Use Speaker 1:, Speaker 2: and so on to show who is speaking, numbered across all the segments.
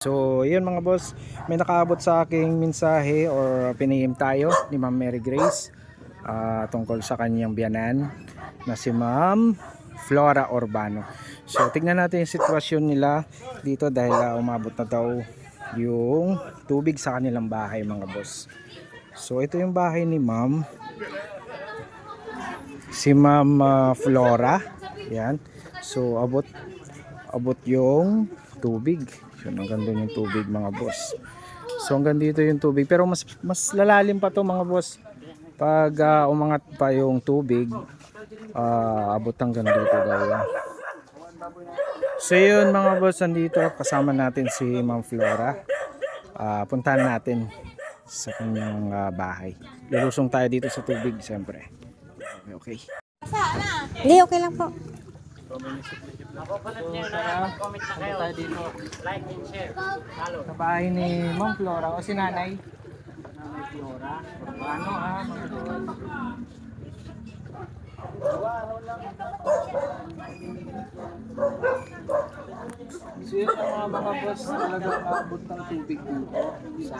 Speaker 1: So yun mga boss, may nakaabot sa aking mensahe or pinihim tayo ni Ma'am Mary Grace tungkol sa kanyang biyanan na si Ma'am Flora Urbano. So tignan natin yung sitwasyon nila dito dahil umabot na daw yung tubig sa kanilang bahay mga boss. So ito yung bahay ni Ma'am, si Ma'am Flora. Yan. So abot yung tubig. So hanggang doon yung tubig mga boss. So hanggang dito yung tubig, pero mas lalalim pa to mga boss. Pag umangat pa yung tubig, abot hanggang dito daw yan. So yun mga boss, andito kasama natin si Ma'am Flora. Puntahan natin sa kanyang bahay. Lulusong tayo dito sa tubig siyempre. Okay.
Speaker 2: Hindi, okay lang po.
Speaker 1: Comment na kayo. Tayo dito. Like and share. Follow. Sa bahay ni Ma'am Flora o si Nanay. Nanay Flora. Ano So yun ang mga boss, talagang maabot ng tubig dito sa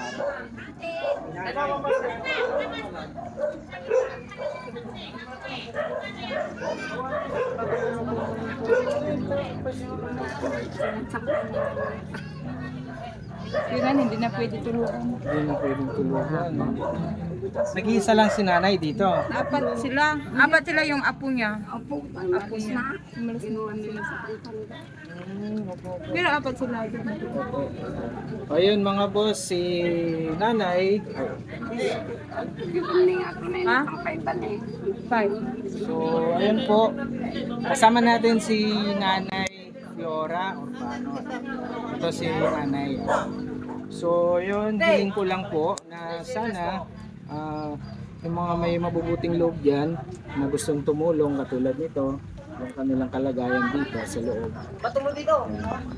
Speaker 2: Yun, hindi na pwede tulungan.
Speaker 1: Hindi na pwedeng tulungan. Nag-iisa lang si Nanay dito.
Speaker 2: Apat sila yung apo niya. Apo niya. Pero apat sila.
Speaker 1: Ayun mga boss, si Nanay.
Speaker 2: Ha? Five.
Speaker 1: So ayun po, kasama natin si Nanay Flora Urbano. Ito si Nanay. So yun, hiling ko lang po na sana yung mga may mabubuting loob dyan na gustong tumulong katulad nito, yung kanilang kalagayan dito sa loob.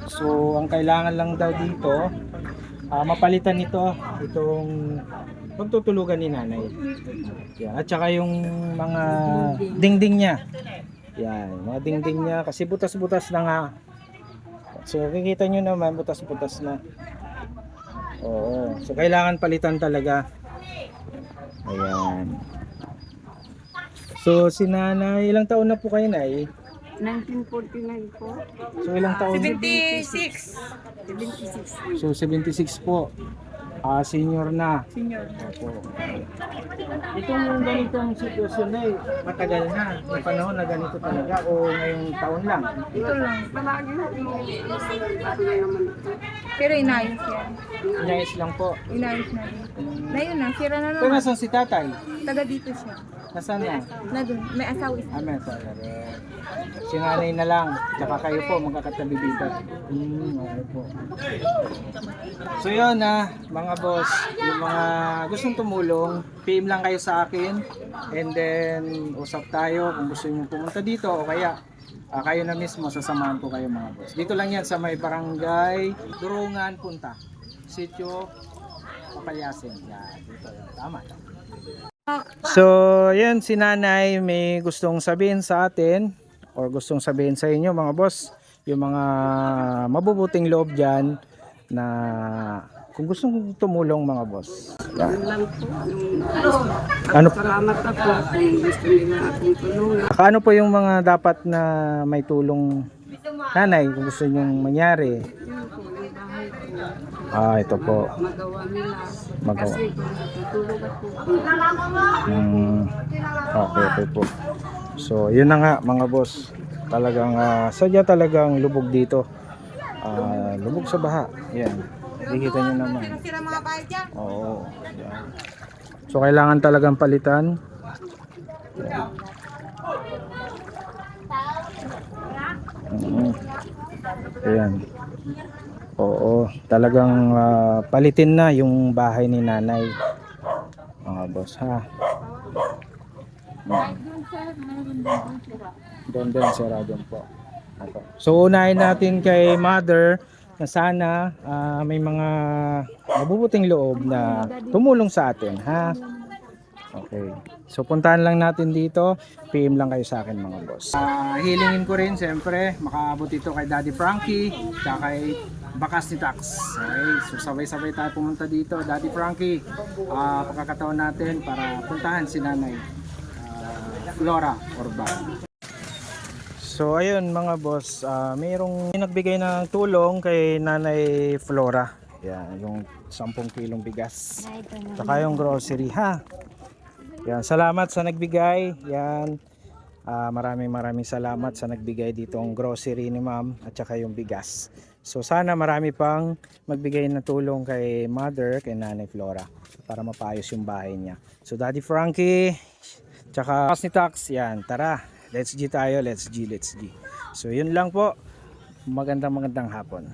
Speaker 1: So ang kailangan lang daw dito, mapalitan nito itong pagtutulugan ni Nanay. Yan. At saka yung mga dingding niya. Yan, mga dingding niya kasi butas-butas na nga. So kikita nyo naman, butas-butas na. Oo. So kailangan palitan talaga. Ayan. So si Nanay, ilang taon na po kayo, Nay?
Speaker 2: 1949 po.
Speaker 1: So ilang taon?
Speaker 2: 76.
Speaker 1: So 76 po. Senior na.
Speaker 2: Senior.
Speaker 1: Opo. Itong ganitong sitwasyon na matagal na. May panahon na ganito talaga o ngayong taon lang?
Speaker 2: Ito lang. Palagi pero inayos yan.
Speaker 1: Inayos lang po.
Speaker 2: Inayos na rin. Na yun na, sira na
Speaker 1: So
Speaker 2: naman.
Speaker 1: nasan si tatay?
Speaker 2: Taga dito siya.
Speaker 1: Nasaan na?
Speaker 2: Na dun, may asawa isa.
Speaker 1: May asawa rin. Si Nanay na lang. Tsaka kayo po magkakatabi dito. Okay po. So yun mga boss, yung mga gustong tumulong, PM lang kayo sa akin and then usap tayo kung gusto niyo pumunta dito o kaya kayo na mismo sasamahan ko kayo mga boss. Dito lang yan sa may barangay Durungan Punta, Sitio Papalyasin. Yan, dito yan. Tama. So yan, si Nanay may gustong sabihin sa atin or gustong sabihin sa inyo mga boss, yung mga mabubuting loob dyan na kung gustong tumulong mga boss. Yan. Ano,
Speaker 2: Salamat ako kung gusto nila akong tulungan.
Speaker 1: ano po yung mga dapat na may tulong, Nanay, kung gusto nyong mangyari? Ito po.
Speaker 2: Magawa nila.
Speaker 1: Magawa.
Speaker 2: Kasi kung tutulog ako.
Speaker 1: Okay po. So yun na nga mga boss. Talagang sadya talagang lubog dito. Lubog sa baha. Yan. Nakikita nyo naman.
Speaker 2: Sila mga bahay dyan.
Speaker 1: Oo. Yan. So kailangan talagang palitan. Yan. Ayan. Oo, talagang palitin na yung bahay ni Nanay. Mga boss ha. Doon sira doon po. So unahin natin kay Mother na sana may mga mabubuting loob na tumulong sa atin ha. Okay. So puntahan lang natin dito. PM lang kayo sa akin mga boss. Hilingin ko rin siyempre makaabot ito kay Daddy Frankie tsaka kay Bakas ni Tax. Okay. So sabay-sabay tayo pumunta dito. Daddy Frankie, pagkakataon natin para puntahan si Nanay Flora Orban. So ayun mga boss, mayroong nagbigay ng tulong kay Nanay Flora. Yan, yung 10 kilong bigas. Saka yung grocery ha. Yan, salamat sa nagbigay. Yan. Maraming salamat sa nagbigay ditong grocery ni Ma'am at saka yung bigas. So sana marami pang magbigay ng tulong kay Mother, kay Nanay Flora para mapayos yung bahay niya. So Daddy Frankie, tsaka Bakas ni Tax, yan, tara. Let's G tayo, let's G. So yun lang po. Magandang hapon.